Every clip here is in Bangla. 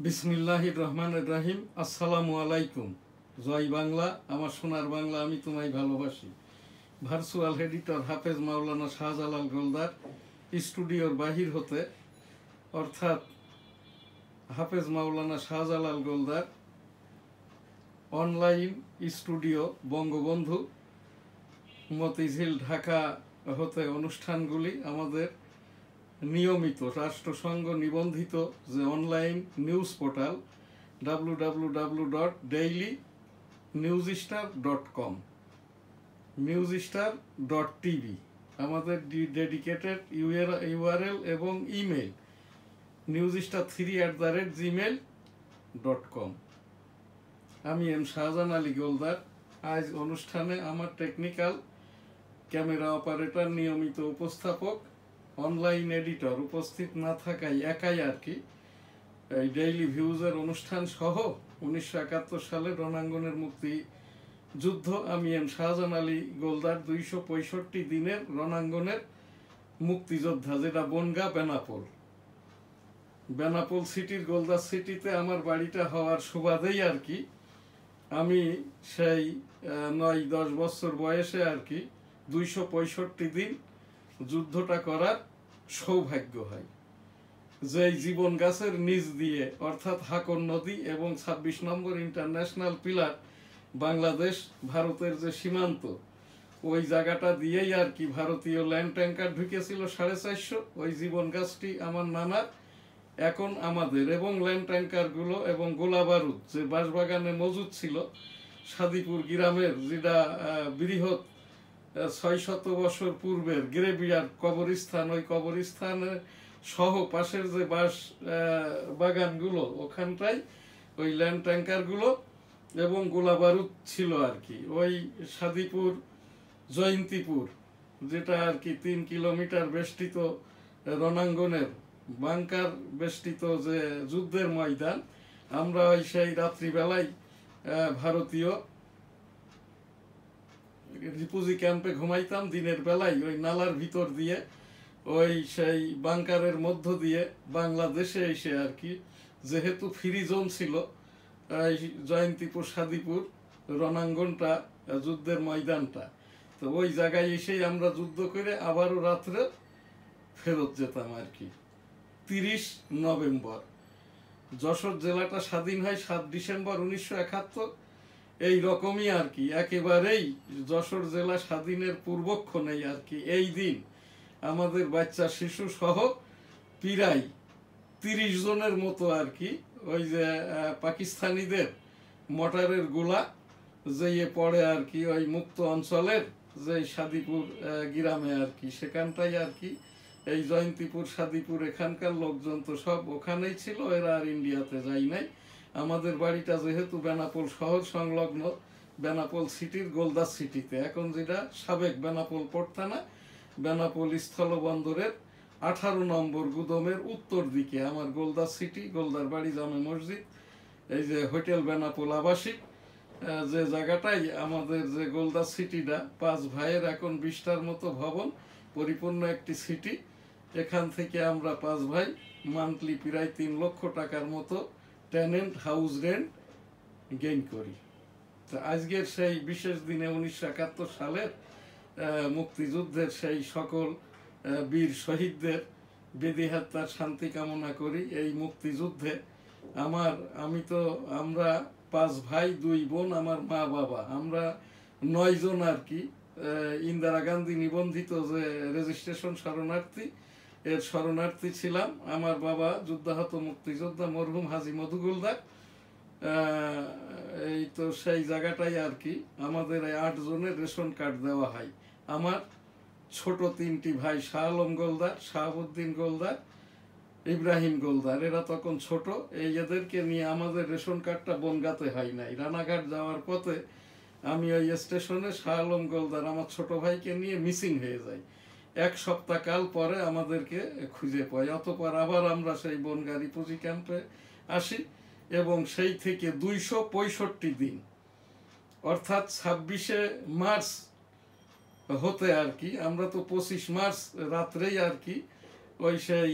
বিসমিল্লাহির রহমানির রহিম। আসসালামু আলাইকুম। জয় বাংলা, আমার সোনার বাংলা, আমি তোমায় ভালোবাসি। ভার্চুয়াল এডিটর হাফেজ মাওলানা শাহজালাল গোলদার স্টুডিওর বাহির হতে, অর্থাৎ হাফেজ মাওলানা শাহজালাল গোলদার অনলাইন স্টুডিও বঙ্গবন্ধু মতিঝিল ঢাকা হতে অনুষ্ঠানগুলি আমাদের নিয়মিত রাষ্ট্রসংঘ নিবন্ধিত যে online news portal www.dailynewsstar.com newsstar.tv আমাদের ডেডিকেটেড ইউআরএল এবং ইমেল newsstar3@gmail.com। আমি এম শাহজাহান আলী গোলদার। আজ অনুষ্ঠানে আমার টেকনিক্যাল ক্যামেরা অপারেটর, নিয়মিত উপস্থাপক, অনলাইন এডিটর উপস্থিত না থাকায় একাই আর কি এই ডেইলি ভিউজের অনুষ্ঠান সহ 1971 সালে রণাঙ্গনের মুক্তি যুদ্ধ, আমি এম শাহজাহান আলী গোলদার 265 দিনের রণাঙ্গনের মুক্তিযোদ্ধা, যেটা বনগাঁ বেনাপোল সিটির গোলদার সিটিতে আমার বাড়িটা হওয়ার সুবাদেই আর কি আমি সেই 9-10 বছর বয়সে আর কি 265 দিন যুদ্ধটা করার সৌভাগ্য হয়। যেই জীবন গাছের নিচ দিয়ে, অর্থাৎ হাকর নদী এবং 26 নম্বর ইন্টারন্যাশনাল পিলার, বাংলাদেশ ভারতের যে সীমান্ত, ওই জায়গাটা দিয়েই আর কি ভারতীয় ল্যান্ড ট্যাঙ্কার ঢুকেছিল 450। ওই জীবন গাছটি আমার নানার, এখন আমাদের, এবং ল্যান্ড ট্যাঙ্কারগুলো এবং গোলা বারুদ যে বাঁশবাগানে মজুদ ছিল সাদিপুর গ্রামের, যেটা বৃহৎ 600 বছর পূর্বের গ্রেভিয়ার কবরস্থান, ওই কবরস্থানের সহ পাশের যে বাঁশ বাগানগুলো, ওখানটায় ওই ল্যান্ড ট্যাঙ্কারগুলো এবং গোলা বারুদ ছিল আর কি। ওই সাদিপুর জয়ন্তীপুর, যেটা আর কি 3 কিলোমিটার বেষ্টিত রণাঙ্গনের বাংকার বেষ্টিত যে যুদ্ধের ময়দান, আমরা ওই সেই রাত্রিবেলায় ভারতীয় রিফিউজি ক্যাম্পে ঘুমাইতাম। দিনের বেলায় ওই নালার ভিতর দিয়ে, ওই সেই বাংকারের মধ্য দিয়ে বাংলাদেশে এসে আর কি, যেহেতু ফ্রি জোন ছিল জয়ন্তীপুর সাদিপুর রণাঙ্গনটা, যুদ্ধের ময়দানটা, তো ওই জায়গায় এসেই আমরা যুদ্ধ করে আবারও রাত্রে ফেরত যেতাম আর কি। 30 নভেম্বর যশোর জেলাটা স্বাধীন হয় 7 ডিসেম্বর 1971। এই রকমই আর কি, একেবারেই যশোর জেলা স্বাধীনের পূর্বক্ষণেই আর কি এই দিন আমাদের বাচ্চা শিশু সহ প্রায় 30 জনের মতো আর কি ওই যে পাকিস্তানিদের মটারের গোলা যেয়ে পড়ে আর কি ওই মুক্ত অঞ্চলের যে সাদিপুর গ্রামে আর কি, সেখানটাই আর কি এই জয়ন্তীপুর সাদিপুর এখানকার লোকজন তো সব ওখানেই ছিল, এরা আর ইন্ডিয়াতে যায় নাই। আমাদের বাড়িটা যেহেতু বেনাপোল শহর সংলগ্ন, বেনাপোল সিটির গোলদার সিটিতে, এখন যেটা সাবেক বেনাপোল পোর্ট থানা, বেনাপোল স্থলবন্দরের 18 নম্বর গুদমের উত্তর দিকে আমার গোলদার সিটি, গোলদার বাড়ি, জামে মসজিদ, এই যে হোটেল বেনাপোল আবাসিক, যে জায়গাটাই আমাদের যে গোলদার সিটিটা 5 ভাইয়ের এখন 20টার মতো ভবন পরিপূর্ণ একটি সিটি। এখান থেকে আমরা 5 ভাই মান্থলি প্রায় 3 লক্ষ টাকার মতো টেনেন্ট হাউস রেন্ট গেইন করি। তো আজকের সেই বিশেষ দিনে 1971 সালের মুক্তিযুদ্ধের সেই সকল বীর শহীদদের বেদিহাত্মার শান্তি কামনা করি। এই মুক্তিযুদ্ধে আমরা 5 ভাই 2 বোন, আমার মা বাবা, আমরা 9 জন আর কি ইন্দিরা গান্ধী নিবন্ধিত যে রেজিস্ট্রেশন শরণার্থী, এর শরণার্থী ছিলাম। আমার বাবা যুদ্ধাহত মুক্তিযোদ্ধা মরহুম হাজী মধু গোলদার। এই তো সেই জায়গাটাই আর কি আমাদের 8 জনের রেশন কার্ড দেওয়া হয়। আমার ছোট 3টি ভাই, শাহ আলম গোলদার, শাহাবুদ্দিন গোলদার, ইব্রাহিম গোলদার, এরা তখন ছোট। এদেরকে নিয়ে আমাদের রেশন কার্ডটা বনগাঁতে হয় নাই। রানাঘাট যাওয়ার পথে আমি ওই স্টেশনে শাহ আলম গোলদার আমার ছোট ভাইকে নিয়ে মিসিং হয়ে যাই। 1 সপ্তাহ কাল পরে আমাদেরকে খুঁজে পাই। অতঃপর আবার আমরা সেই বনগাঁ রিফিউজি ক্যাম্পে আসি এবং সেই থেকে 265 দিন, অর্থাৎ 26শে মার্চ হতে আর কি, আমরা তো 25 মার্চ রাত্রেই আর কি ওই সেই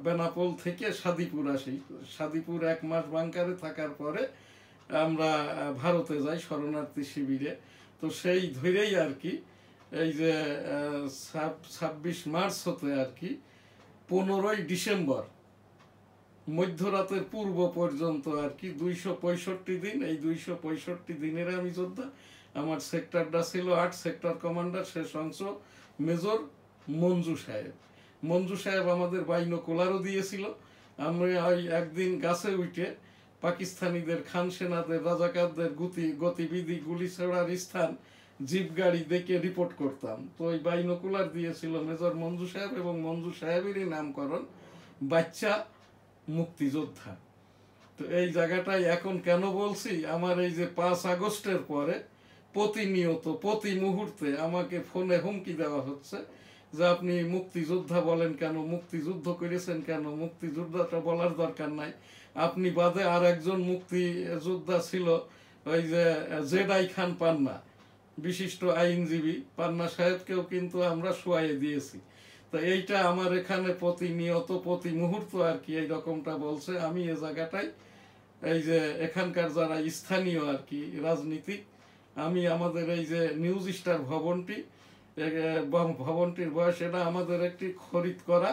বেনাপোল থেকে সাদিপুর আসি। সাদিপুর 1 মাস বাংকারে থাকার পরে আমরা ভারতে যাই শরণার্থী শিবিরে। তো সেই ধরেই আর কি এই যে 26 মার্চ হতে আর কি 15ই ডিসেম্বর মধ্যরাতের পূর্ব পর্যন্ত আর কি 265 দিন, এই 265 দিনের আমি যোদ্ধা। আমার সেক্টরটা ছিল 8, সেক্টর কমান্ডার শেষ অংশ মেজর মঞ্জু সাহেব। মঞ্জু সাহেব আমাদের বাইনোকুলারও দিয়েছিল। আমরা ওই একদিন গাছে উঠে পাকিস্তানিদের, খান সেনাদের, রাজাকারদের গতিবিধি, গুলি ছোড়ার স্থান, জিপ গাড়ি দেখে রিপোর্ট করতাম। তো ওই বাইনোকুলার দিয়েছিল মেজর মঞ্জু সাহেব, এবং মঞ্জু সাহেবেরই নামকরণ বাচ্চা মুক্তিযোদ্ধা। তো এই জায়গাটাই এখন কেন বলছি, আমার এই যে 5 আগস্টের পরে প্রতিনিয়ত প্রতি মুহূর্তে আমাকে ফোনে হুমকি দেওয়া হচ্ছে যে আপনি মুক্তিযোদ্ধা বলেন কেন, মুক্তিযুদ্ধ করেছেন কেন, মুক্তিযোদ্ধাটা বলার দরকার নাই, আপনি বাদে আর একজন মুক্তিযোদ্ধা ছিল ওই যে জেডাই খান পান্না, বিশিষ্ট আইনজীবী পান্না সাহেবকেও কিন্তু আমরা শোয়াইয়ে দিয়েছি। তো এইটা আমার এখানে প্রতিনিয়ত প্রতি মুহূর্ত আর কি এই রকমটা বলছে। আমি এ জায়গাটাই এই যে এখানকার যারা স্থানীয় আর কি রাজনীতিক, আমি আমাদের এই যে নিউজ স্টার ভবনটির বয়স, এটা আমাদের একটি খরিদ করা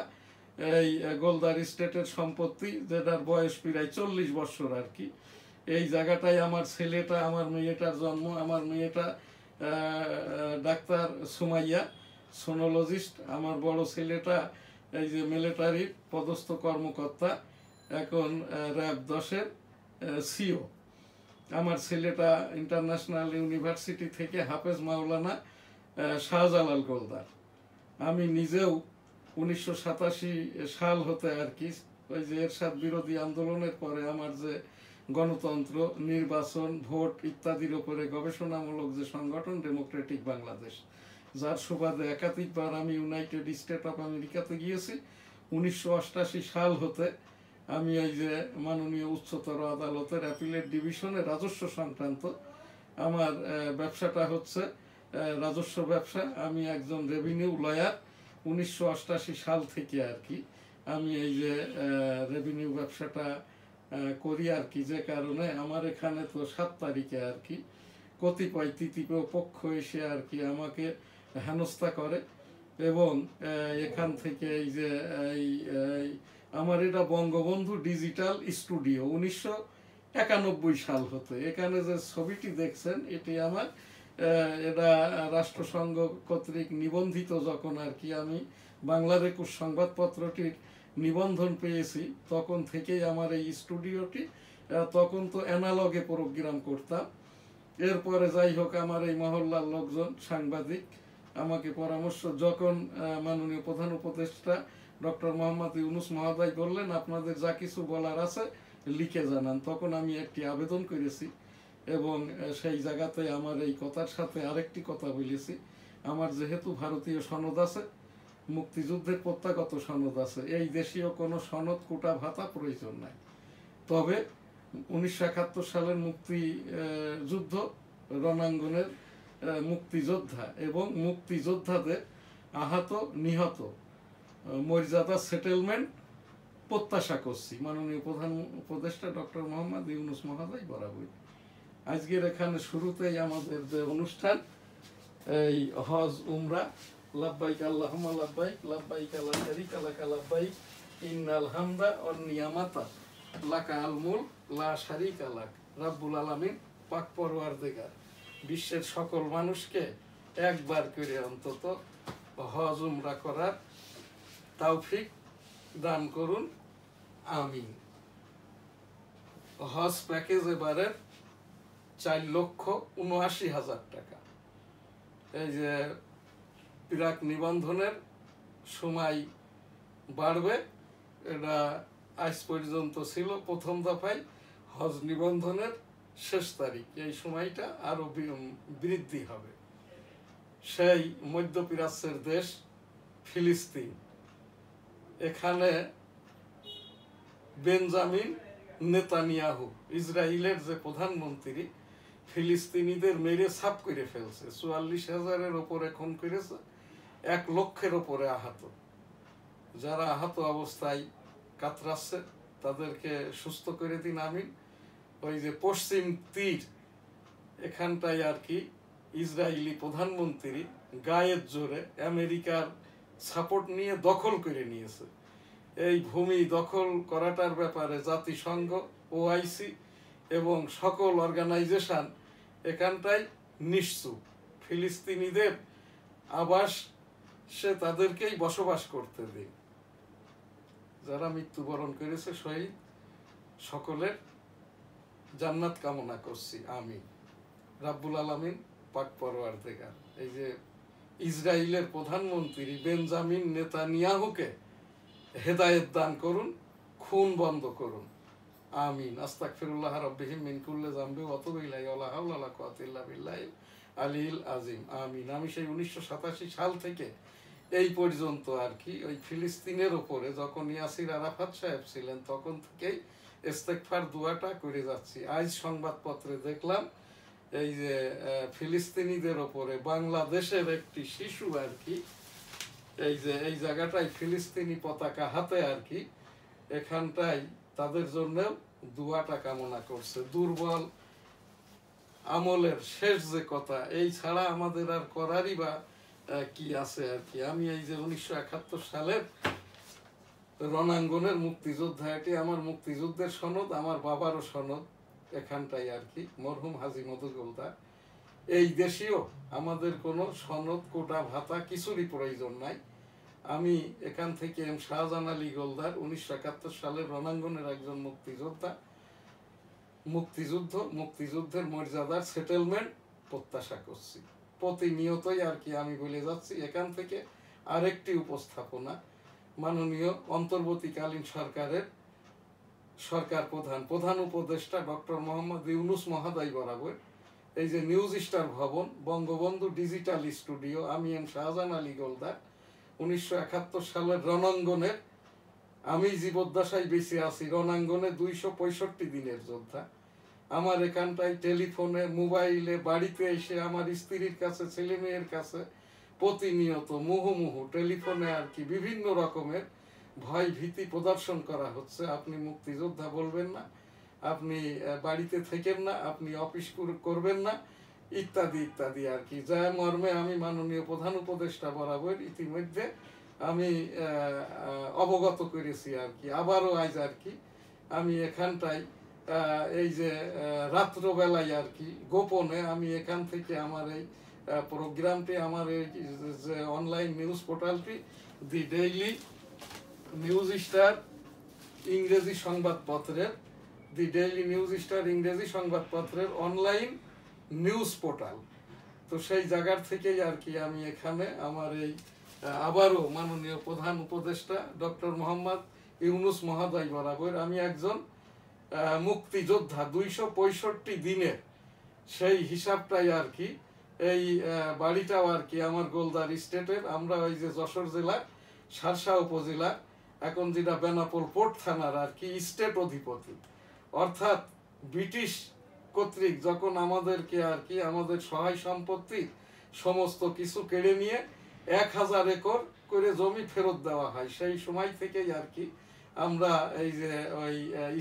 এই গোলদার স্টেটের সম্পত্তি, যেটার বয়স প্রায় 40 বছর আর কি। এই জায়গাটায় আমার ছেলেটা, আমার মেয়েটার জন্ম। আমার মেয়েটা ডাক্তার সুমাইয়া, সোনোলজিস্ট। আমার বড় ছেলেটা এই যে মিলিটারির পদস্থ কর্মকর্তা, এখন র্যাব 10-এর সিও। আমার ছেলেটা ইন্টারন্যাশনাল ইউনিভার্সিটি থেকে হাফেজ মাওলানা শাহজালাল গোলদার। আমি নিজেও 1987 সাল হতে আর কি ওই যে এরশাদ বিরোধী আন্দোলনের পরে আমার যে গণতন্ত্র, নির্বাচন, ভোট ইত্যাদির উপরে গবেষণামূলক যে সংগঠন ডেমোক্রেটিক বাংলাদেশ, যার সুবাদে একাধিকবার আমি ইউনাইটেড স্টেট অফ আমেরিকাতে গিয়েছি। 1988 সাল হতে আমি এই যে মাননীয় উচ্চতর আদালতের অ্যাপিলেট ডিভিশনে রাজস্ব সংক্রান্ত আমার ব্যবসাটা হচ্ছে রাজস্ব ব্যবসা। আমি একজন রেভিনিউ লয়ার। 1988 সাল থেকে আর কি আমি এই যে রেভিনিউ ব্যবসাটা করি আর কি। যে কারণে আমার এখানে তো 7 তারিখে আর কি কতিপয় তৃতীয় পক্ষ এসে আর কি আমাকে হেনস্থা করে, এবং এখান থেকে এই যে আমার এটা বঙ্গবন্ধু ডিজিটাল স্টুডিও 1991 সাল হতে, এখানে যে ছবিটি দেখছেন এটি আমার এটা রাষ্ট্রসংঘ কর্তৃক নিবন্ধিত। যখন আর কি আমি বাংলার 21 সংবাদপত্রটির নিবন্ধন পেয়েছি, তখন থেকেই আমার এই স্টুডিওটি। তখন তো অ্যানালগে প্রোগ্রাম করতাম। এরপরে যাই হোক আমার এই মহল্লার লোকজন, সাংবাদিক আমাকে পরামর্শ, যখন মাননীয় প্রধান উপদেষ্টা ডক্টর মোহাম্মদ ইউনূস মহোদয় বললেন আপনাদের যা কিছু বলার আছে লিখে জানান, তখন আমি একটি আবেদন করেছি, এবং সেই জায়গাতে আমার এই কথার সাথে আরেকটি কথা বলেছি। আমার যেহেতু ভারতীয় সনদ আছে, মুক্তিযুদ্ধের প্রত্যাগত সনদ আছে, এই দেশীয় কোনো সনদ, কোটা ভাতা প্রয়োজন নাই। তবে 1971 সালের মুক্তিযুদ্ধ রণাঙ্গনের মুক্তিযোদ্ধা এবং মুক্তিযোদ্ধাদের আহত নিহত মর্যাদা সেটেলমেন্ট প্রত্যাশা করছি মাননীয় প্রধান উপদেষ্টা ডক্টর মোহাম্মদ ইউনূস মহোদয় বরাবর। আজকের এখানে শুরুতেই আমাদের যে অনুষ্ঠান, এই হজ উমরা, লাব্বাইক আল্লাহুম্মা লাব্বাইক, লাব্বাইক লা শারীকা লাকা লাব্বাইক, ইন্নাল হামদা ওয়ান নিয়ামাতা লাকা আল মুলক লা শারীকা লাক। রব্বুল আলামিন পাক পরওয়ারদিগার বিশ্বের সকল মানুষকে একবার করে অন্তত হজ উমরা করার তৌফিক দান করুন, আমিন। হজ প্যাকেজ এবারে 4,79,000 টাকা। এই যে প্রাক নিবন্ধনের সময় বাড়বে, এটা আজ পর্যন্ত ছিল প্রথম দফায় হজ নিবন্ধনের শেষ তারিখ, এই সময়টা আরো বৃদ্ধি হবে। সেই মধ্যপ্রাচ্যের দেশ ফিলিস্তিন, এখানে বেঞ্জামিন নেতানিয়াহু, ইসরায়েলের যে প্রধানমন্ত্রী, ফিলিস্তিনিদের মেরে সাফ করে ফেলছে। 44,000-এর ওপরে খুন করেছে, 1 লক্ষের ওপরে আহত। যারা আহত অবস্থায় কাতরাচ্ছে তাদেরকে সুস্থ করে দিন, আমিন। ওই যে পশ্চিম তীর এখানটায় আর কি ইসরায়েলি প্রধানমন্ত্রী গায়ের জোরে আমেরিকার সাপোর্ট নিয়ে দখল করে নিয়েছে। এই ভূমি দখল করাটার ব্যাপারে জাতিসংঘ, ওআইসি এবং সকল অর্গানাইজেশন এখানটায় নিশ্চুপ। ফিলিস্তিনিদের আবাস সে তাদেরকেই বসবাস করতে দিন। যারা মৃত্যুবরণ করেছে শহীদ, সকলের জান্নাত কামনা করছি, আমিন। রাব্বুল আলামিন পাক পরওয়ারদিগার এই যে ইসরায়েলের প্রধানমন্ত্রী বেঞ্জামিন নেতানিয়াহুকে হেদায়েত দান করুন, খুন বন্ধ করুন, আমিন। আস্তাগফিরুল্লাহ রাব্বিহিম মিন কুল্লি যামবি ওয়া আতুবু ইলাইহি ওয়া লা হাওলা ওয়া লা কুওয়াতা ইল্লা বিল্লাহিল আলিয়্যিল আযীম, আমিন। আমি সেই 1987 সাল থেকে এই পর্যন্ত আর কি ওই ফিলিস্তিনের ওপরে যখন ইয়াসির আরাফাত সাহেব ছিলেন তখন থেকেই ইস্তেগফার দোয়াটা করে যাচ্ছি। আজ সংবাদপত্রে দেখলাম এই যে ফিলিস্তিনিদের ওপরে বাংলাদেশের একটি শিশু আর কি এই যে এই জায়গাটায় ফিলিস্তিনি পতাকা হাতে আর কি এখানটায় তাদের জন্য দোয়াটা কামনা করছে। দুর্বল আমলের শেষ যে কথা, এই ছাড়া আমাদের আর করারই বা কি আছে আর কি। আমি এই যে 1971 সালের রণাঙ্গনের মুক্তিযোদ্ধা, এটি আমার মুক্তিযুদ্ধের সনদ, আমার বাবারও সনদ এখানটাই আর কি, মরহুম হাজী মধুগোলদার। এই দেশেও আমাদের কোনো সনদ, কোটা, ভাতা কিছুরই প্রয়োজন নাই। আমি এখান থেকে এম শাহজাহান আলী গোলদার 1971 সালের রণাঙ্গনের একজন মুক্তিযোদ্ধা। মুক্তিযুদ্ধের মর্যাদার সেটেলমেন্ট প্রত্যাশা করছি প্রতিনিয়তই আর কি। আমি বলে যাচ্ছি এখান থেকে আরেকটি উপস্থাপনা মাননীয় অন্তর্বর্তীকালীন সরকারের সরকার প্রধান উপদেষ্টা ডক্টর মোহাম্মদ ইউনূস মহোদয় বরাবর এই যে নিউজ স্টার ভবন, বঙ্গবন্ধু ডিজিটাল স্টুডিও, আমি এম শাহজাহান আলী গোলদার 1971 সালের রণাঙ্গনের, আমি জীবদ্দশায় বেঁচে আছি রণাঙ্গনে 265 দিনের যোদ্ধা। আমার এখানটায় টেলিফোনে, মোবাইলে, বাড়িতে এসে আমার স্ত্রীর কাছে, ছেলে মেয়ের কাছে প্রতিনিয়ত মুহুমুহু টেলিফোনে আর কি বিভিন্ন রকমের ভয় ভীতি প্রদর্শন করা হচ্ছে। আপনি মুক্তিযোদ্ধা বলবেন না, আপনি বাড়িতে থেকেন না, আপনি অফিস করবেন না, ইত্যাদি ইত্যাদি আর কি। যা মর্মে আমি মাননীয় প্রধান উপদেষ্টা বরাবর ইতিমধ্যে আমি অবগত করেছি আর কি। আবারও আজ আর কি আমি এখানটায় এই যে রাত্রবেলায় আর কি গোপনে আমি এখান থেকে আমার এই প্রোগ্রামটি, আমার এই যে অনলাইন নিউজ পোর্টালটি দি ডেইলি নিউজ স্টার ইংরেজি সংবাদপত্রের, দি ডেইলি নিউজ স্টার ইংরেজি সংবাদপত্রের অনলাইন নিউজ পোর্টাল, তো সেই জায়গার থেকেই আর কি আমি এখানে আমার এই আবারও মাননীয় প্রধান উপদেষ্টা ডক্টর মোহাম্মদ ইউনূস মহোদয় বরাবর আমি একজন মুক্তিযোদ্ধা 265 দিনের সেই হিসাবটাই আর কি। এই বাড়িটাও আর কি আমার গোলদার স্টেটের, আমরা ওই যে যশোর জেলার শার্শা উপজেলা, এখন যেটা বেনাপোল পোর্ট থানার আর কি স্টেট অধিপতি, অর্থাৎ ব্রিটিশ কর্তৃক যখন আমাদেরকে আর কি আমাদের সহায় সম্পত্তি সমস্ত কিছু কেড়ে নিয়ে 1000 একর করে জমি ফেরত দেওয়া হয়, সেই সময় থেকেই আর কি আমরা এই যে ওই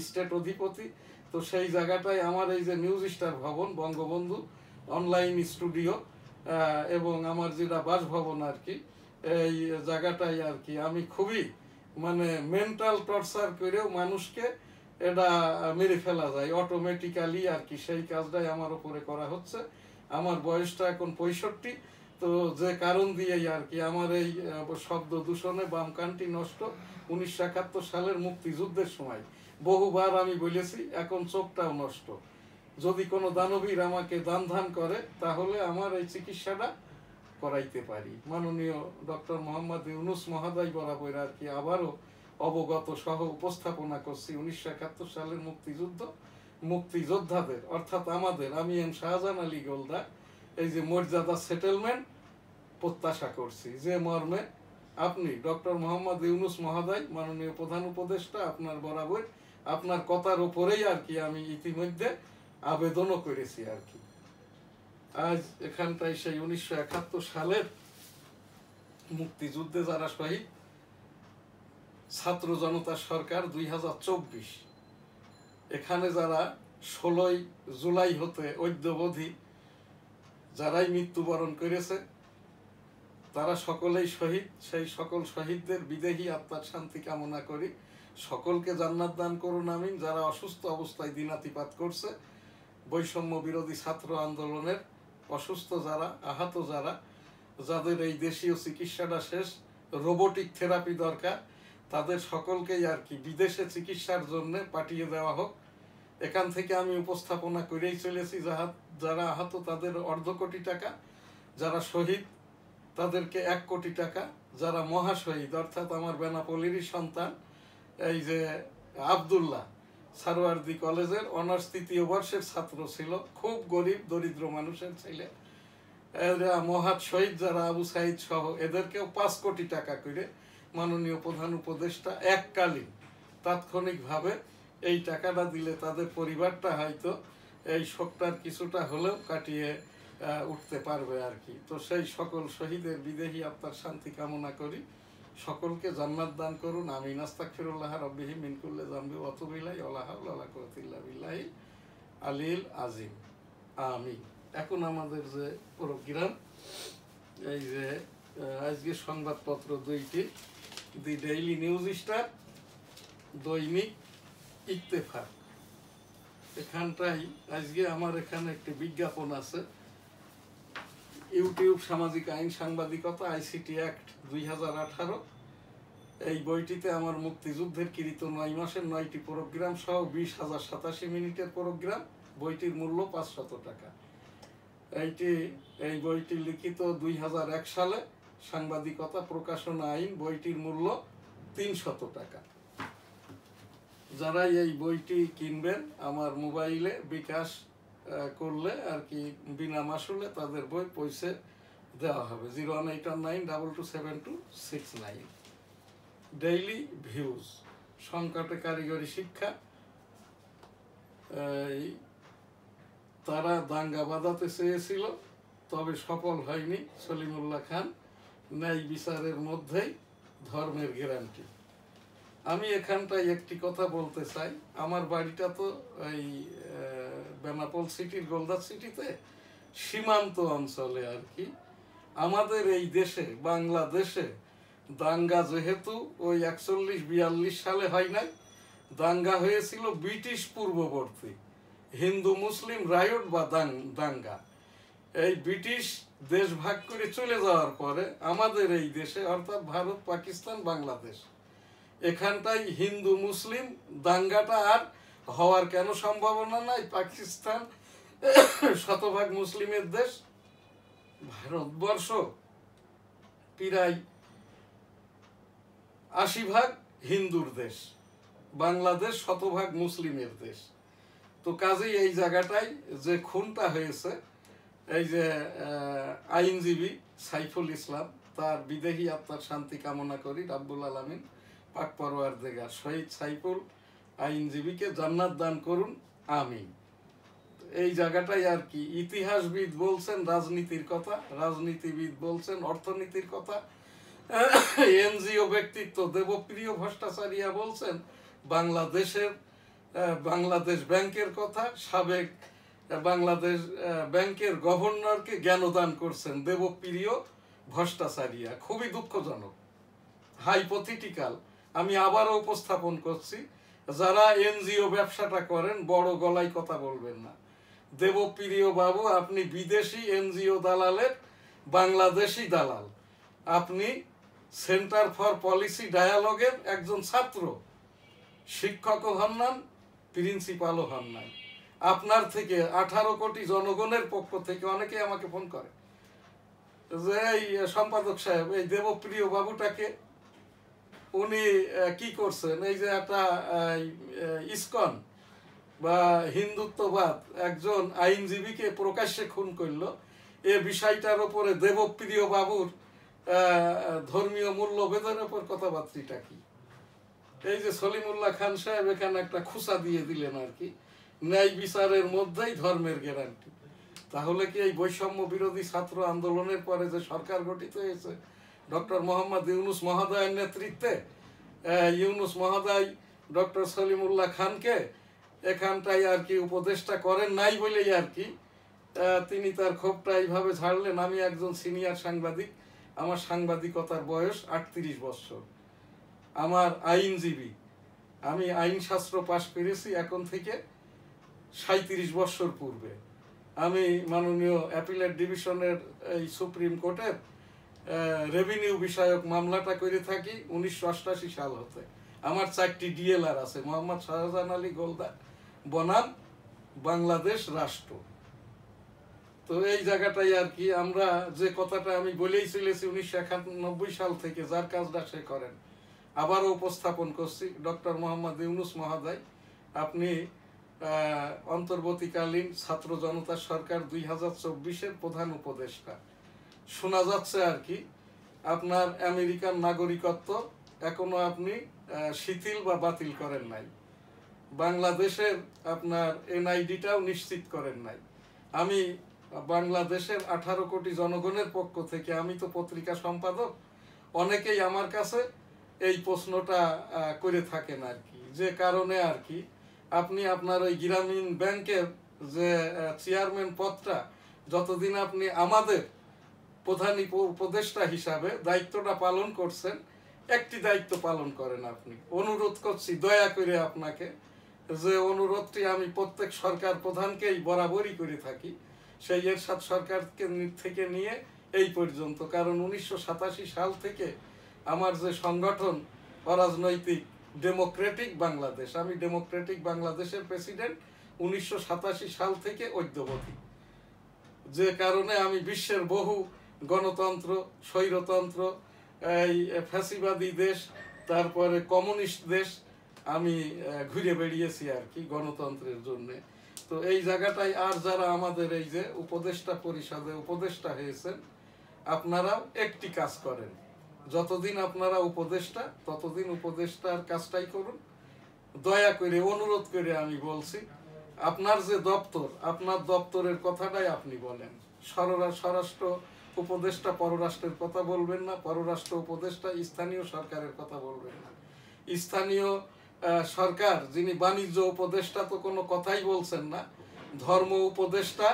স্টেট অধিপতি। তো সেই জায়গাটায় আমার এই যে নিউজ স্টার ভবন, বঙ্গবন্ধু অনলাইন স্টুডিও এবং আমার যেটা বাসভবন আর কি, এই জায়গাটাই আর কি আমি খুবই মানে মেন্টাল টর্চার করেও মানুষকে এটা মেরে ফেলা যায় অটোমেটিক্যালি আর কি, সেই কাজটাই আমার উপরে করা হচ্ছে। আমার বয়সটা এখন 65, তো যে কারণ দিয়েই আর কি আমার এই শব্দ দূষণে বাম কানটি নষ্ট। 1971 সালের মুক্তিযুদ্ধের সময় বহুবার আমি বলেছি, এখন চোখটাও নষ্ট। যদি কোনো দানবীর আমাকে দান করে তাহলে আমার এই চিকিৎসাটা করাইতে পারি। মাননীয় ডক্টর মোহাম্মদ ইউনূস মহোদয় বরাবর আর কি আবারও অবগত সহ উপস্থাপনা করছি 1971 সালের মুক্তিযোদ্ধাদের অর্থাৎ আমাদের, আমি এম শাহজাহান আলী গোলদার এই যে মর্যাদা সেটেলমেন্ট প্রত্যাশা করছি, যে মর্মে আপনি ডক্টর মোহাম্মদ ইউনূস মহোদয় মাননীয় প্রধান উপদেষ্টা আপনার বরাবর আপনার কথার উপরেই আর কি আমি ইতিমধ্যে আবেদনও করেছি আর কি। আজ এখানটায় সেই 1971 সালের মুক্তিযুদ্ধে যারা শহীদ ছাত্র জনতা সরকার 2024, এখানে যারা 16ই জুলাই হতে অদ্যাবধি যারাই মৃত্যুবরণ করেছে তারা সকলেই শহীদ। সেই সকল শহীদদের বিদেহী আত্মার শান্তি কামনা করি। সকলকে জান্নাত দান করুন আমিন। যারা অসুস্থ অবস্থায় দিনাতিপাত করছে, বৈষম্য বিরোধী ছাত্র আন্দোলনের অসুস্থ যারা, আহত যারা, যাদের এই দেশীয় চিকিৎসাটা শেষ, রোবোটিক থেরাপি দরকার, তাদের সকলকেই আর কি বিদেশে চিকিৎসার জন্য পাঠিয়ে দেওয়া হোক। এখান থেকে আমি উপস্থাপনা করেই চলেছি, যারা আহত তাদের 1.5 কোটি টাকা, যারা শহীদ তাদেরকে 1 কোটি টাকা, যারা মহাশহীদ অর্থাৎ আমার বেনাপোলেরই সন্তান এই যে আব্দুল্লাহ, সারোয়ার্দী কলেজের অনার্স 3য় বর্ষের ছাত্র ছিল, খুব গরিব দরিদ্র মানুষের ছেলে, এরা মহাত শহীদ যারা আবু সাইদ সহ, এদেরকেও 5 কোটি টাকা করে মাননীয় প্রধান উপদেষ্টা এককালীন তাৎক্ষণিকভাবে এই টাকাটা দিলে তাদের পরিবারটা হয়তো এই শোকটার কিছুটা হলেও কাটিয়ে উঠতে পারবে আর কি। তো সেই সকল শহীদের বিদেহী আত্মার শান্তি কামনা করি। সকলকে জান্নাত দান করুন আমিন। আস্তাগফিরুল্লাহ রাব্বিহি মিন কুল্লি যামবি ওয়া আতুবু ইলাইহি ওয়া লা হাওলা ওয়া লা কুওয়াতা ইল্লা বিল্লাহি আলিল আযীম আমিন। এখন আমাদের যে প্রোগ্রাম, এই যে আজকে সংবাদপত্র দুইটি, দি ডেইলি নিউজ স্টার, দৈনিক ইত্তেফাক। এখানটাই আজকে আমার এখানে একটি বিজ্ঞাপন আছে। ইউটিউব সামাজিক আইন সাংবাদিকতা আইসিটি অ্যাক্ট 2018, এই বইটিতে আমার মুক্তিযুদ্ধের কৃত 9 মাসের 9টি প্রোগ্রাম সহ 20,087 মিনিটের প্রোগ্রাম। বইটির মূল্য 500 টাকা। এই বইটি লিখিত 2001 সালে, সাংবাদিকতা প্রকাশনা আইন, বইটির মূল্য 300 টাকা। যারা এই বইটি কিনবেন আমার মোবাইলে বিকাশ করলে আর কি বিনা মাসুলে তাদের বই পৌঁছে দেওয়া হবে। 01892272669। ডেইলি ভিউজ, সংকটে কারিগরি শিক্ষা, তারা দাঙ্গা বাঁধাতে চেয়েছিল তবে সফল হয়নি। সলিমুল্লাহ খান, ন্যায় বিচারের মধ্যেই ধর্মের গ্যারান্টি। আমি এখানটায় একটি কথা বলতে চাই। আমার বাড়িটা তো এই বেনাপোল সিটির গোলদার সিটিতে, সীমান্ত অঞ্চলে আর কি। আমাদের এই দেশে, বাংলাদেশে দাঙ্গা যেহেতু ওই 41-42 সালে হয় নাই, দাঙ্গা হয়েছিল ব্রিটিশ পূর্ববর্তী, হিন্দু মুসলিম রায়ট বা দাঙ্গা। এই ব্রিটিশ দেশ ভাগ করে চলে যাওয়ার পরে আমাদের এই দেশে অর্থাৎ ভারত, পাকিস্তান, বাংলাদেশ, এখানটাই হিন্দু মুসলিম দাঙ্গাটা আর হওয়ার কেন সম্ভাবনা নাই? পাকিস্তান শতভাগ মুসলিমের দেশ, ভারতবর্ষ প্রায় 80% হিন্দুর দেশ, বাংলাদেশ শতভাগ মুসলিমের দেশ। তো কাজেই এই জায়গাটাই যে খুনটা হয়েছে, এই যে আইনজীবী সাইফুল ইসলাম, তার বিদেহী আত্মার শান্তি কামনা করি। রাব্বুল আলামিন পাক পরওয়ারদিগার শহীদ সাইফুল আইনজীবীকে জান্নাত দান করুন আমিন। এই জায়গাটাই আর কি। ইতিহাসবিদ বলছেন রাজনীতির কথা, রাজনীতিবিদ বলছেন অর্থনীতির কথা, এনজিও ব্যক্তিত্ব দেবপ্রিয় ভট্টাচার্য বলছেন বাংলাদেশ ব্যাংকের কথা। সাবেক বাংলাদেশ ব্যাংকের গভর্নরকে জ্ঞানদান করছেন দেবপ্রিয় ভট্টাচার্য। খুবই দুঃখজনক, হাইপোথেটিক্যাল। আমি আবারও উপস্থাপন করছি, যারা এনজিও ব্যবসাটা করেন বড় গলায় কথা বলবেন না। দেবপ্রিয় বাবু, আপনি বিদেশি এনজিও দালালের বাংলাদেশি দালাল। আপনি সেন্টার ফর পলিসি ডায়ালগের একজন ছাত্র, শিক্ষকও হন নাই, প্রিন্সিপালও হন নাই। আপনার থেকে 18 কোটি জনগণের পক্ষ থেকে অনেকে আমাকে ফোন করে যে এই সম্পাদক সাহেব, এই দেবপ্রিয় বাবুটাকে উনি কি করছেন? এই যে একটা ইসকন বা হিন্দুত্ববাদ একজন আইনজীবীকে প্রকাশ্যে খুন করলো, এ বিষয়টার উপরে দেবপ্রিয় বাবুর ধর্মীয় মূল্যবোধের উপর কথাবার্তাটা কি? এই যে সলিমুল্লাহ খান সাহেব এখানে একটা খুসা দিয়ে দিলেন আর কি, ন্যায় বিচারের মধ্যেই ধর্মের গ্যারান্টি। তাহলে কি এই বৈষম্য বিরোধী ছাত্র আন্দোলনের পরে যে সরকার গঠিত হয়েছে ডক্টর মোহাম্মদ ইউনূস মহোদয়ের নেতৃত্বে, ইউনুস মহোদয় ডক্টর সলিমুল্লাহ খানকে এখানটাই আর কি উপদেষ্টা করেন নাই বলেই আর কি তিনি তার ক্ষোভটা এইভাবে ঝাড়লেন। আমি একজন সিনিয়র সাংবাদিক, আমার সাংবাদিকতার বয়স 38 বছর, আমার আইনজীবী, আমি আইনশাস্ত্র পাশ করেছি এখন থেকে 37 বছর পূর্বে। আমি মাননীয় অ্যাপিলেট ডিভিশনের এই সুপ্রিম কোর্টের রেভিনিউ বিষয়ক মামলাটা করে থাকি 1988 সাল হতে। আমার 4টি ডিএলআর আছে, মোহাম্মদ শাহজাহান আলী গোলদার বনাম বাংলাদেশ রাষ্ট্র। তো এই জায়গাটাই আর কি আমরা যে কথাটা আমি বলেই চলেছি 1991 সাল থেকে, যার কাজটা সে করেন, আবারও উপস্থাপন করছি। ডক্টর মোহাম্মদ ইউনুস মহোদয়, আপনি অন্তর্বর্তীকালীন ছাত্র জনতা সরকার 2024-এর প্রধান উপদেষ্টা। শোনা যাচ্ছে আর কি আপনার আমেরিকান নাগরিকত্ব এখনো আপনি শিথিল বা বাতিল করেন নাই, বাংলাদেশের আপনার এনআইডিটাও নিশ্চিত করেন নাই। আমি বাংলাদেশের 18 কোটি জনগণের পক্ষ থেকে, আমি তো পত্রিকা সম্পাদক, অনেকেই আমার কাছে এই প্রশ্নটা করে থাকেন আর কি, যে কারণে আর কি আপনি আপনার ওই গ্রামীণ ব্যাংকের যে চেয়ারম্যান পদটা যতদিন আপনি আমাদের প্রধান উপদেষ্টা হিসাবে দায়িত্বটা পালন করছেন, একটি দায়িত্ব পালন করেন আপনি। অনুরোধ করছি দয়া করে আপনাকে, যে অনুরোধটি আমি প্রত্যেক সরকার প্রধানকেই বরাবরই করে থাকি, সেই এরশাদ সরকারকে থেকে নিয়ে এই পর্যন্ত। কারণ 1987 সাল থেকে আমার যে সংগঠন অরাজনৈতিক ডেমোক্রেটিক বাংলাদেশ, আমি ডেমোক্রেটিক বাংলাদেশের প্রেসিডেন্ট 1987 সাল থেকে অদ্যাবধি, যে কারণে আমি বিশ্বের বহু গণতন্ত্র, স্বৈরতন্ত্র, এই ফ্যাসিবাদী দেশ, তারপরে কমিউনিস্ট দেশ আমি ঘুরে বেরিয়েছি আর কি গণতন্ত্রের জন্য। তো এই জায়গাটাই আর যারা আমাদের এই যে উপদেষ্টা পরিষদে উপদেষ্টা হয়েছেন, আপনারাও একটি কাজ করেন, যতদিন আপনারা উপদেষ্টা ততদিন উপদেষ্টার কাজটাই করুন। দয়া করে অনুরোধ করে আমি বলছি, আপনার যে দপ্তর, আপনার দপ্তরের কথাটাই আপনি বলেন। স্বরাষ্ট্র উপদেষ্টা পররাষ্ট্রের কথা বলবেন না, পররাষ্ট্র উপদেষ্টা স্থানীয় সরকারের কথা বলবেন না। স্থানীয় সরকার যিনি বাণিজ্য উপদেষ্টা তো কোনো কথাই বলছেন না। ধর্ম উপদেষ্টা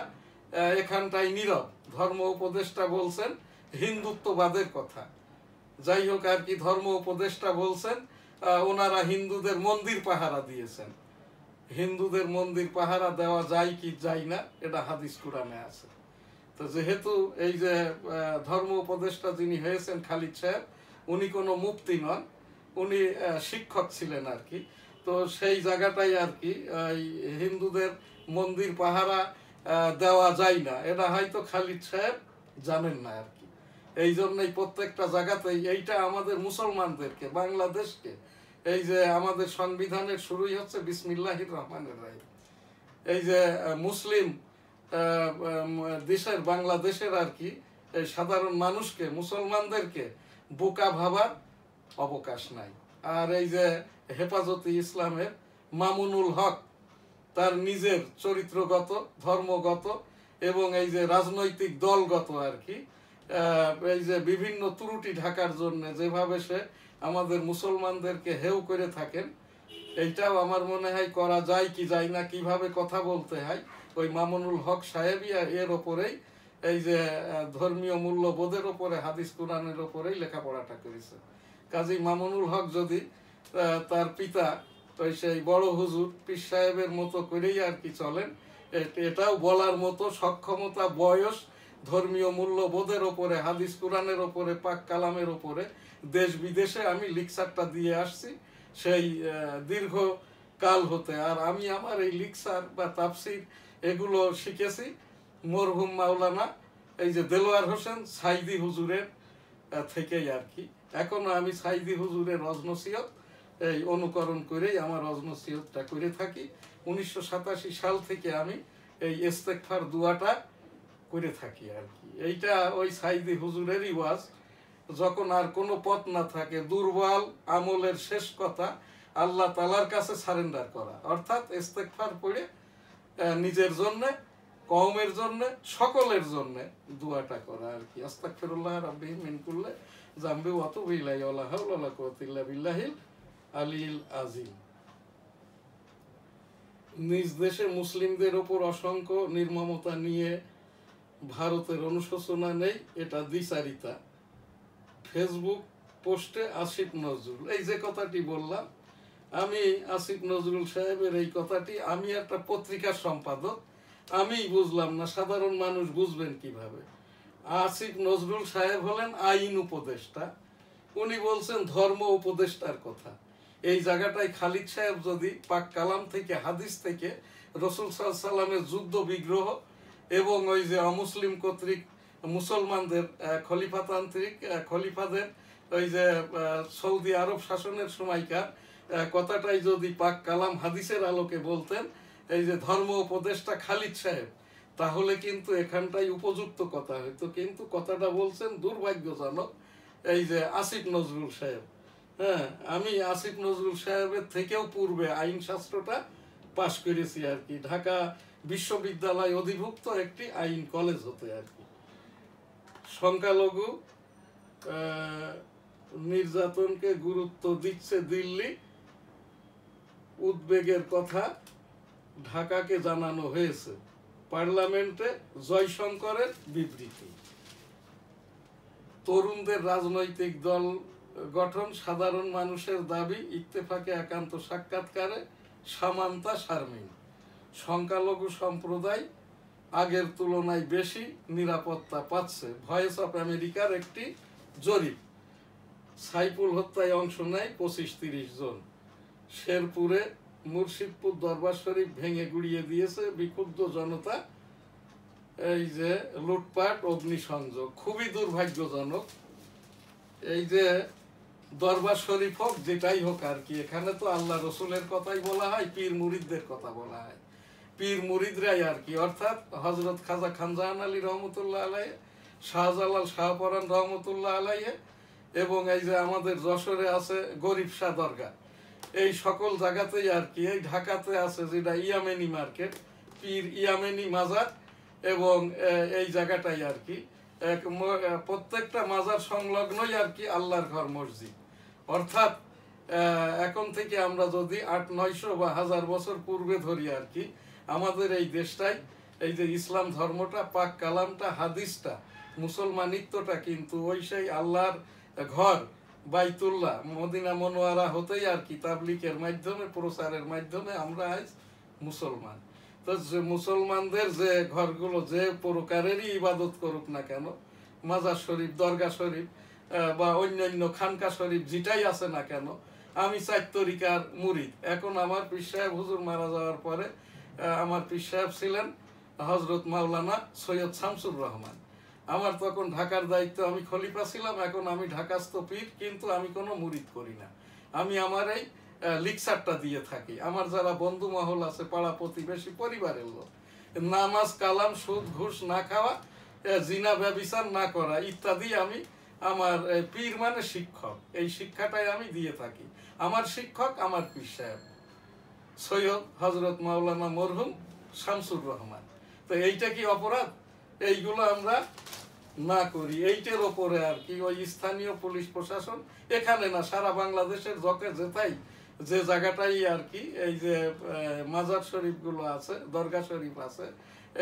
এখানটাই নীরব, ধর্ম উপদেষ্টা বলছেন হিন্দুত্ববাদের কথা। যাই হোক আর কি, ধর্ম উপদেষ্টা বলছেন ওনারা হিন্দুদের মন্দির পাহারা দিয়েছেন। হিন্দুদের মন্দির পাহারা দেওয়া যায় কি যায় না, এটা হাদিস কুরআনে আছে। তো যেহেতু এই যে ধর্ম উপদেষ্টা যিনি হয়েছেন খালিদ সাহেব, উনি কোনো মুফতি নন, উনি শিক্ষক ছিলেন আর কি। তো সেই জায়গাটাই আর কি হিন্দুদের মন্দির পাহারা দেওয়া যায় না, এটা হয়তো খালিদ সাহেব জানেন না আর কি। এই জন্যই প্রত্যেকটা জায়গাতেই এইটা আমাদের মুসলমানদেরকে, বাংলাদেশকে, এই যে আমাদের সংবিধানের শুরুই হচ্ছে বিসমিল্লাহির রহমানির রহিম। এই যে মুসলিম দেশের, বাংলাদেশের আর কি এই সাধারণ মানুষকে, মুসলমানদেরকে বোকা ভাবার অবকাশ নাই। আর এই যে হেফাজতে ইসলামের মামুনুল হক, তার নিজের চরিত্রগত, ধর্মগত এবং এই যে রাজনৈতিক দলগত আর কি এই যে বিভিন্ন ত্রুটি ঢাকার জন্য যেভাবে সে আমাদের মুসলমানদেরকে হেউ করে থাকেন, এইটাও আমার মনে হয় করা যায় কি যায় না, কিভাবে কথা বলতে হয়, ওই মামুনুল হক সাহেবই এর ওপরেই, এই যে ধর্মীয় মূল্যবোধের ওপরে, হাদিস কুরআনের ওপরেই লেখাপড়াটা করেছে। কাজী মামুনুল হক যদি তার পিতা ওই সেই বড় হুজুর পীর সাহেবের মতো করেই আর কি চলেন, এটাও বলার মতো সক্ষমতা, বয়স, ধর্মীয় মূল্যবোধের ওপরে, হাদিস কুরআনের ওপরে, পাক কালামের ওপরে দেশ বিদেশে আমি লিকচারটা দিয়ে আসছি সেই দীর্ঘ কাল হতে। আর আমি আমার এই লিকচার বা তাফসির এগুলো শিখেছি মরহুম মাওলানা এই যে দেলোয়ার হোসেন সাইদি হুজুরের থেকেই আর কি। এখনো আমি সাইদি হুজুরের রজনসিয়ত এই অনুকরণ করেই আমার রজনসিয়তটা করে থাকি। 1987 সাল থেকে আমি এই ইস্তেগফার দুয়াটা করে থাকি আর কি। এইটা ওই সাইদি হুজুরেরই ওয়াজ, যখন আর কোনো পথ না থাকে, দুর্বল আমলের শেষ কথা আল্লাহ তাআলার কাছে সারেন্ডার করা, অর্থাৎ ইস্তেগফার পড়ে নিজের জন্য, কওমের জন্য, সকলের জন্য দুয়াটা করা আর কি। আস্তাগফিরুল্লাহ রাব্বি মিন কুল্লি যামবি ওয়া আতুবু ইলাইহি ওয়া লা হাওলা ওয়া লা কুওয়াতা ইল্লা বিল্লাহিল আলীল আজিম। নিজ দেশে মুসলিমদের ওপর অসংখ্য নির্মমতা নিয়ে ভারতের অনুশোচনা নেই, এটা দ্বিচারিতা। ফেসবুক পোস্টে আসিফ নজরুল, এই যে কথাটি বললাম, আমি আসিফ নজরুল সাহেবের এই কথাটি, আমি একটা পত্রিকার সম্পাদক, আমি বুঝলাম না, সাধারণ মানুষ বুঝবেন কিভাবে। আসিফ নজরুল সাহেব হলেন আইন উপদেষ্টা, উনি বলছেন ধর্ম উপদেষ্টার কথা। এই জায়গাটায় খালিদ সাহেব যদি পাক কালাম থেকে, হাদিস থেকে রসুল সাল্লাল্লাহু আলাইহি সাল্লামের যুদ্ধ বিগ্রহ এবং ওই যে অমুসলিম কর্তৃক মুসলমানদের খলিফাতান্ত্রিক খলিফাদের ওই যে সৌদি আরব শাসনের সময়কার কথাটাই যদি পাক কালাম হাদিসের আলোকে বলতেন এই যে ধর্ম উপদেষ্টা খালিদ সাহেব, তাহলে কিন্তু এখানটাই উপযুক্ত কথা হইতো। কিন্তু কথাটা বলছেন দুর্ভাগ্যজনক এই যে আসিফ নজরুল সাহেব। হ্যাঁ, আমি আসিফ নজরুল সাহেবের থেকেও পূর্বে আইন শাস্ত্রটা পাশ করেছি আর কি, ঢাকা বিশ্ববিদ্যালয় অধিভুক্ত একটি আইন কলেজ হতে আর কি। সংখ্যালঘু নির্যাতনকে গুরুত্ব দিচ্ছে দিল্লি, উদ্বেগের কথা ঢাকাকে জানানো হয়েছে। পার্লামেন্টে জয়শঙ্করের বিবৃতি। তরুণদের রাজনৈতিক দল গঠন সাধারণ মানুষের দাবি, ইত্তেফাকে একান্ত সাক্ষাৎকারে সামান্তা শারমিন। সংখ্যালঘু সম্প্রদায় আগের তুলনায় বেশি নিরাপত্তা পাচ্ছে, ভয়েস অফ আমেরিকার একটি জরিপ। সাইফুল হত্যায় অংশ নেয় 25-30 জন। শেরপুরে মুর্শিদপুর দরবার শরীফ ভেঙে গুড়িয়ে দিয়েছে বিক্ষুব্ধ জনতা। এই যে লুটপাট, অগ্নিসংযোগ, খুবই দুর্ভাগ্যজনক। এই যে দরবার শরীফ হোক, যেটাই হোক আর কি, এখানে তো আল্লাহ রসুলের কথাই বলা হয়, পীর মুরিদদের কথা বলা হয়। পীর মুরিদরাই আর কি, অর্থাৎ হজরত খাজা খানজাহান আলী রহমতুল্লাহ আলাই, শাহজালাল শাহপরান রহমতুল্লাহ আলাই, এবং এই যে আমাদের যশোরে আছে গরিব শাহ দরগা, এই সকল জায়গাতেই আর কি। এই ঢাকাতে আছে যেটা ইয়ামেনি মার্কেট, পীর ইয়ামেনি মাজার, এবং এই জায়গাটাই আর কি প্রত্যেকটা মাজার সংলগ্নই আর কি আল্লাহর ঘর মসজিদ। অর্থাৎ এখন থেকে আমরা যদি 800-900 বা 1000 বছর পূর্বে ধরি আর কি, আমাদের এই দেশটাই এই যে ইসলাম ধর্মটা, পাক কালামটা, হাদিসটা, মুসলমানিত্বটা কিন্তু ওই সেই আল্লাহর ঘর বাইতুল্লাহ মদিনা মনোয়ারা হতেই আর কি তাবলিগের মাধ্যমে, প্রচারের মাধ্যমে আমরা আজ মুসলমান। তো মুসলমানদের যে ঘরগুলো যে প্রকারেরই ইবাদত করুক না কেন, মাজার শরীফ, দরগা শরীফ বা অন্যান্য খানকা শরীফ যেটাই আছে না কেন, আমি 4 তরিকার মুরিদ। এখন আমার পীর সাহেব হুজুর মারা যাওয়ার পরে আমার পীর সাহেব ছিলেন হজরত মাওলানা সৈয়দ শামসুর রহমান। আমার তখন ঢাকার দায়িত্ব, আমি খলিফা ছিলাম। এখন আমি ঢাকাস্থ পীর, কিন্তু আমি কোনো মুরিদ করি না। আমি আমার এই লিকচারটা দিয়ে থাকি। আমার যারা বন্ধু মহল আছে, পাড়া প্রতিবেশী, পরিবারের লোক, নামাজ কালাম, সুদ ঘুষ না খাওয়া, জিনা ব্যভিচার না করা ইত্যাদি, আমি আমার পীর মানে শিক্ষক, এই শিক্ষাটাই আমি দিয়ে থাকি। আমার শিক্ষক আমার পীর সাহেব সৈয়দ হজরত মাওলানা মরহুম শামসুর রহমান। তো এইটা কি অপরাধ? এইগুলো আমরা না করি। এইটার ওপরে আর কি ওই স্থানীয় পুলিশ প্রশাসন, এখানে না সারা বাংলাদেশের জকে যেটাই যে জায়গাটাই আর কি এই যে মাজার শরীফগুলো আছে, দরগা শরীফ আছে,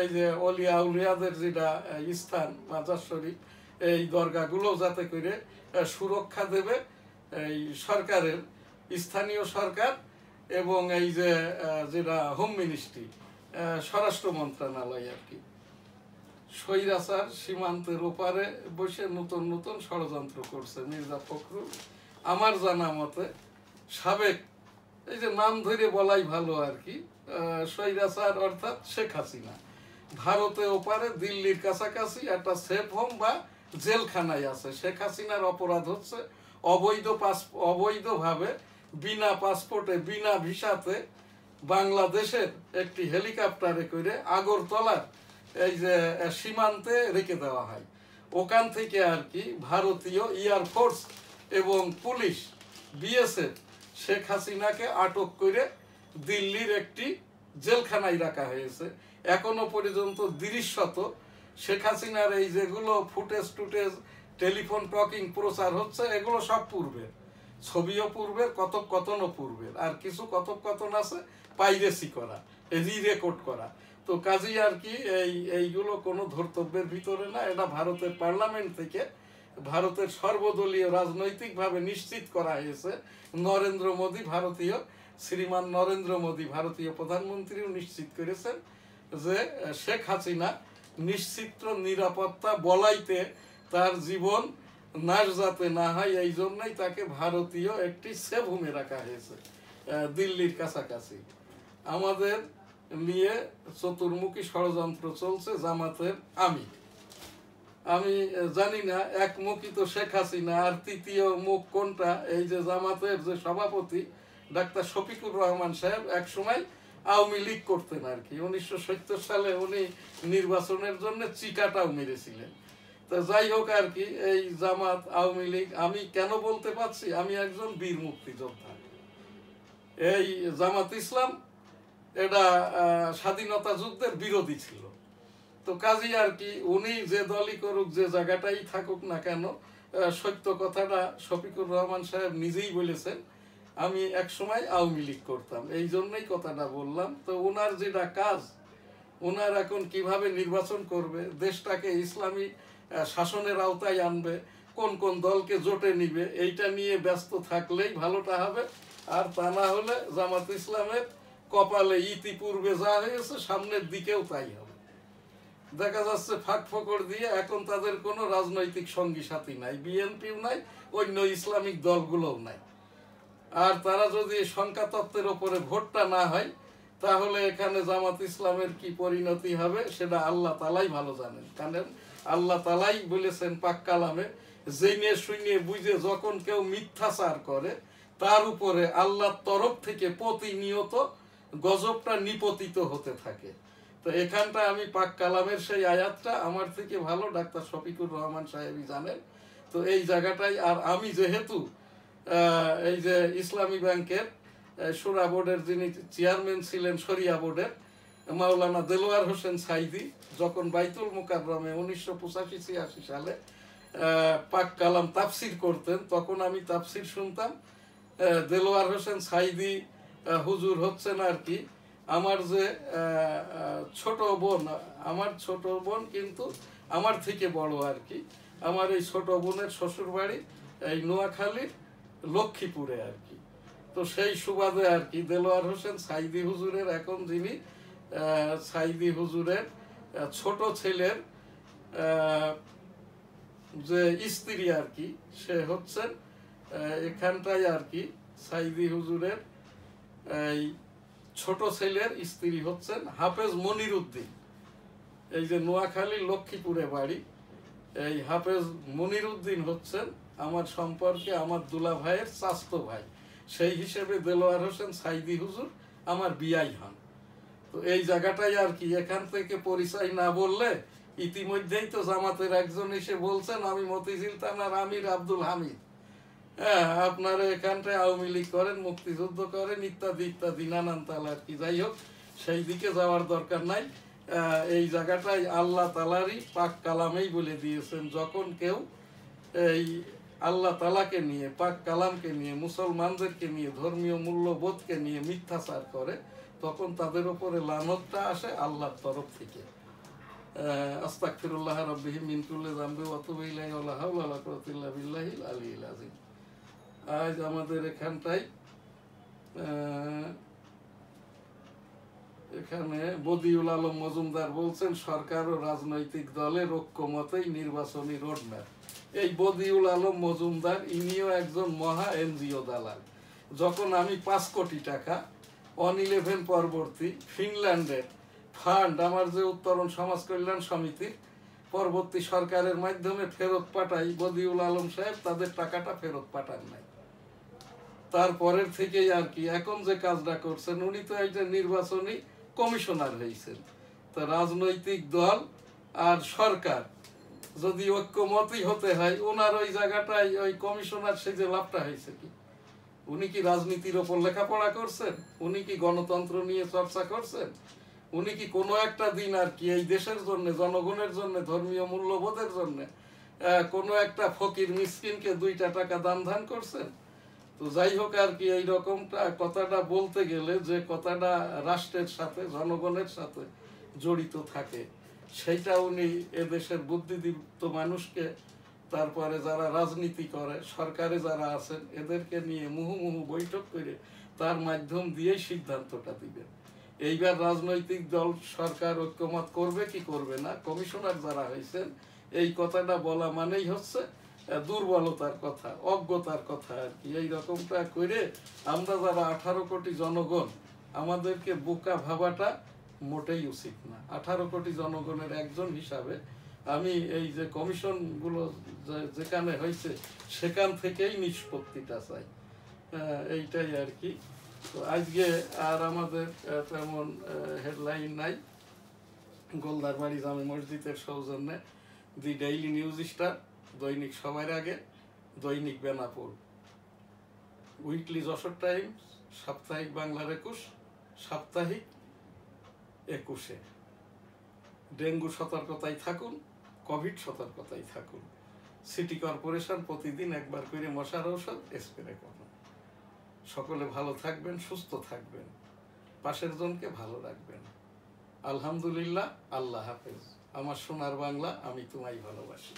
এই যে অলিয়া উলিয়াদের যেটা স্থান মাজার শরীফ, এই দরগাগুলো যাতে করে সুরক্ষা দেবে এই সরকারের, স্থানীয় সরকার, এবং এই যে যেটা হোম মিনিস্ট্রি, স্বরাষ্ট্র মন্ত্রণালয় আর কি। স্বৈরাচার সীমান্তের ওপারে বসে নতুন নতুন ষড়যন্ত্র করছে মির্জা ফখরুল। আমার জানা মতে সাবেক, এই যে নাম ধরে বলাই ভালো আর কি, স্বৈরাচার অর্থাৎ শেখ হাসিনা ভারতে ওপারে দিল্লির কাছাকাছি একটা সেফ হোম বা জেলখানায় আছে। শেখ হাসিনার অপরাধ হচ্ছে অবৈধভাবে বিনা পাসপোর্টে, বিনা ভিসাতে বাংলাদেশের একটি হেলিকপ্টারে করে আগরতলার এই যে সীমান্তে রেখে দেওয়া হয়। ওখান থেকে আর কি ভারতীয় এয়ারফোর্স এবং পুলিশ, বিএসএফ শেখ হাসিনাকে আটক করে দিল্লির একটি জেলখানায় রাখা হয়েছে। এখনো পর্যন্ত দৃশ্যত শেখ হাসিনার এই যেগুলো ফুটেজ টুটেজ, টেলিফোন টকিং প্রচার হচ্ছে, এগুলো সব পূর্বে। ছবিও পূর্বের, কথোপকথনও পূর্বের, আর কিছু কথোপকথন আছে পাইরেসি করা, রেকর্ড করা। তো কাজেই আর কি এইগুলো কোনো ধর্তব্যের ভিতরে না। এটা ভারতের পার্লামেন্ট থেকে, ভারতের সর্বদলীয় রাজনৈতিকভাবে নিশ্চিত করা হয়েছে। নরেন্দ্র মোদী, শ্রীমান নরেন্দ্র মোদী ভারতীয় প্রধানমন্ত্রীও নিশ্চিত করেছেন যে শেখ হাসিনা নিশ্চিত নিরাপত্তা বলাইতে তার জীবন নাশ যাতে না হয়, এই জন্যই তাকে ভারতীয় একটি সেফ হোমে রাখা হয়েছে দিল্লির কাছাকাছি। আমাদের নিয়ে চতুর্মুখী ষড়যন্ত্র চলছে জামাতের। আমি জানি না একমুখী তো শেখ হাসিনা, আর তৃতীয় মুখ কোনটা? এই যে জামাতের যে সভাপতি ডাক্তার শফিকুর রহমান সাহেব এক সময় আওয়ামী লীগ করতেন আর কি। 1970 সালে উনি নির্বাচনের জন্য চিকাটাও মেরেছিলেন। তো যাই হোক আর কি, এই জামাত, আওয়ামী লীগ, আমি কেন বলতে পারছি? আমি একজন বীর মুক্তিযোদ্ধা। এই জামাত ইসলাম এটা স্বাধীনতা যুদ্ধের বিরোধী ছিল। তো কাজী আর কি উনি যে দলই করুক, যে জায়গাটাই থাকুক না কেন, সত্য কথাটা শফিকুর রহমান সাহেব নিজেই বলেছেন, আমি এক সময় আওয়ামী লীগ করতাম, এই জন্যই কথাটা বললাম। তো ওনার যেটা কাজ, ওনার এখন কিভাবে নির্বাচন করবে, দেশটাকে ইসলামী শাসনের আওতায় আনবে, কোন কোন দলকে জোটে নিবে, এইটা নিয়ে ব্যস্ত থাকলেই ভালোটা হবে। আর তা না হলে জামাত ইসলামের কপালে ইতিপূর্বে যা হয়েছে সামনের দিকেও তাই হবে। দেখা যাচ্ছে ফাঁক ফোকড় দিয়ে এখন তাদের কোনো রাজনৈতিক সঙ্গী সাথী নাই, বিএনপিও নাই, অন্য ইসলামিক দলগুলোও নাই। আর তারা যদি সংখ্যা তত্ত্বের ওপরে ভোটটা না হয়, তাহলে এখানে জামাত ইসলামের কি পরিণতি হবে সেটা আল্লাহ তালাই ভালো জানেন। কারণ আল্লাহ তালাই বলেছেন পাক কালামে, জেনে শুনে বুঝে যখন কেউ মিথ্যাচার করে, তার উপরে আল্লাহর তরফ থেকে প্রতিনিয়ত গজবটা নিপতিত হতে থাকে। তো এখানটা আমি পাক কালামের সেই আয়াতটা আমার থেকে ভালো ডাক্তার শফিকুর রহমান সাহেবই জানেন। তো এই জায়গাটাই, আর আমি যেহেতু এই যে ইসলামী ব্যাংকের শুরা বোর্ডের যিনি চেয়ারম্যান ছিলেন, শরিয়া বোর্ডের মাওলানা দেলোয়ার হোসেন সাইদি, যখন বাইতুল মুকাররমে 1985-86 সালে পাক কালাম তাফসির করতেন, তখন আমি তাফসির শুনতাম। দেলোয়ার হোসেন সাইদি হুজুর হচ্ছেন আর কি আমার যে ছোট বোন, কিন্তু আমার থেকে বড় আর কি। আমার এই ছোট বোনের শ্বশুর বাড়ি এই নোয়াখালীর লক্ষ্মীপুরে আর কি। তো সেই সুবাদে আর কি দেলোয়ার হোসেন সাইদি হুজুরের, এখন যিনি সাইদি হুজুরের ছোট ছেলের যে স্ত্রী আর কি, সে হচ্ছেন এখানটাই আর কি সাইদি হুজুরের এই ছোট ছেলের স্ত্রী হচ্ছেন হাফেজ মনির উদ্দিন। এই যে নোয়াখালীর লক্ষ্মীপুরে বাড়ি, এই হাফেজ মনির উদ্দিন হচ্ছেন আমার সম্পর্কে আমার দুলা ভাইয়ের চাচতো ভাই। সেই হিসেবে দেলোয়ার হোসেন সাইদি হুজুর আমার বিয়াই হন। তো এই জায়গাটাই আর কি, এখান থেকে পরিচয় না বললে, ইতিমধ্যেই তো জামাতের একজন এসে বলছেন আমি মতিঝিল থানার আমির আব্দুল হামিদ, হ্যাঁ আপনারা এখানটায় আওয়ামী লীগ করেন, মুক্তিযুদ্ধ করেন, ইত্যাদি ইত্যাদি নানান তাল আর কি। যাই হোক, সেই দিকে যাওয়ার দরকার নাই। এই জায়গাটাই আল্লাহ তালারই পাক কালামেই বলে দিয়েছেন, যখন কেউ এই আল্লাহ তালাকে নিয়ে, পাক কালামকে নিয়ে, মুসলমানদেরকে নিয়ে, ধর্মীয় মূল্যবোধকে নিয়ে মিথ্যাচার করে, তখন তাদের উপরে লানতটা আসে আল্লাহর তরফ থেকে। আস্তাগফিরুল্লাহ রাব্বি মিন কুল্লি যামবি ওয়া আতুবু ইলাইহি ওয়া লা হাওলা ওয়া লা কুওয়াতা ইল্লা বিল্লাহিল আলিয়্যিল আযীম। আজ আমাদের এখানটায় এখানে বদিউল আলম মজুমদার বলছেন সরকার ও রাজনৈতিক দলের ঐক্যমতেই নির্বাচনী রোডম্যাপ। এই বদিউল আলম মজুমদার ইনিও একজন মহা এনজিও দালাল। যখন আমি 5 কোটি টাকা 111 পরবর্তী ফিনল্যান্ডের ফান্ড, আমার যে উত্তরণ সমাজ কল্যাণ সমিতির পরবর্তী সরকারের মাধ্যমে ফেরত পাঠাই, বদিউল আলম সাহেব তাদের টাকাটা ফেরত পাঠান নাই। তারপরের থেকেই আর কি এখন যে কাজটা করছেন, উনি তো একটা নির্বাচনী কমিশনার হয়েছেন। তো রাজনৈতিক দল আর সরকার যদি ঐক্যমতই হতে হয়, ওনার ওই জায়গাটায় ওই কমিশনার সে যে লাভটা হয়েছে কি? উনি কি রাজনীতির ওপর লেখাপড়া করছেন? উনি কি গণতন্ত্র নিয়ে চর্চা করছেন? উনি কি কোনো একটা দিন আর কি এই দেশের জন্য, জনগণের জন্য, ধর্মীয় মূল্যবোধের জন্য কোনো একটা ফকির মিসকিনকে 2টা টাকা দান ধান করছেন? তো যাই হোক আর কি, এই রকমটা কথাটা বলতে গেলে যে কথাটা রাষ্ট্রের সাথে জনগণের সাথে জড়িত থাকে, সেইটা উনি এদেশের বুদ্ধিদীপ্ত মানুষকে, তারপরে যারা রাজনীতি করে, সরকারে যারা আছেন, এদেরকে নিয়ে মুহুমুহু বৈঠক করে তার মাধ্যম দিয়েই সিদ্ধান্তটা দিবেন। এইবার রাজনৈতিক দল সরকার ঐক্যমত করবে কি করবে না, কমিশনার যারা হয়েছেন এই কথাটা বলা মানেই হচ্ছে দুর্বলতার কথা, অজ্ঞতার কথা আর কি। এই রকমটা করে আমরা যারা 18 কোটি জনগণ, আমাদেরকে বোকা ভাবাটা মোটেই উচিত না। 18 কোটি জনগণের একজন হিসাবে আমি এই যে কমিশনগুলো যেখানে হয়েছে সেখান থেকেই নিষ্পত্তিটা চাই, এইটাই আর কি। তো আজকে আর আমাদের তেমন হেডলাইন নাই। গোলদারবাড়ি জামে মসজিদের সৌজন্যে দি ডেইলি নিউজ স্টার, দৈনিক সবার আগে, দৈনিক বেনাপোল, উইকলি যশোর টাইমস, সাপ্তাহিক বাংলার 21, সাপ্তাহিক 21-এ ডেঙ্গু সতর্কতায় থাকুন, কোভিড সতর্কতায় থাকুন। সিটি কর্পোরেশন প্রতিদিন একবার করে মশার ঔষধ স্প্রে করুন। সকলে ভালো থাকবেন, সুস্থ থাকবেন, পাশের জনকে ভালো রাখবেন। আলহামদুলিল্লাহ, আল্লাহ হাফেজ। আমার সোনার বাংলা, আমি তোমায় ভালোবাসি।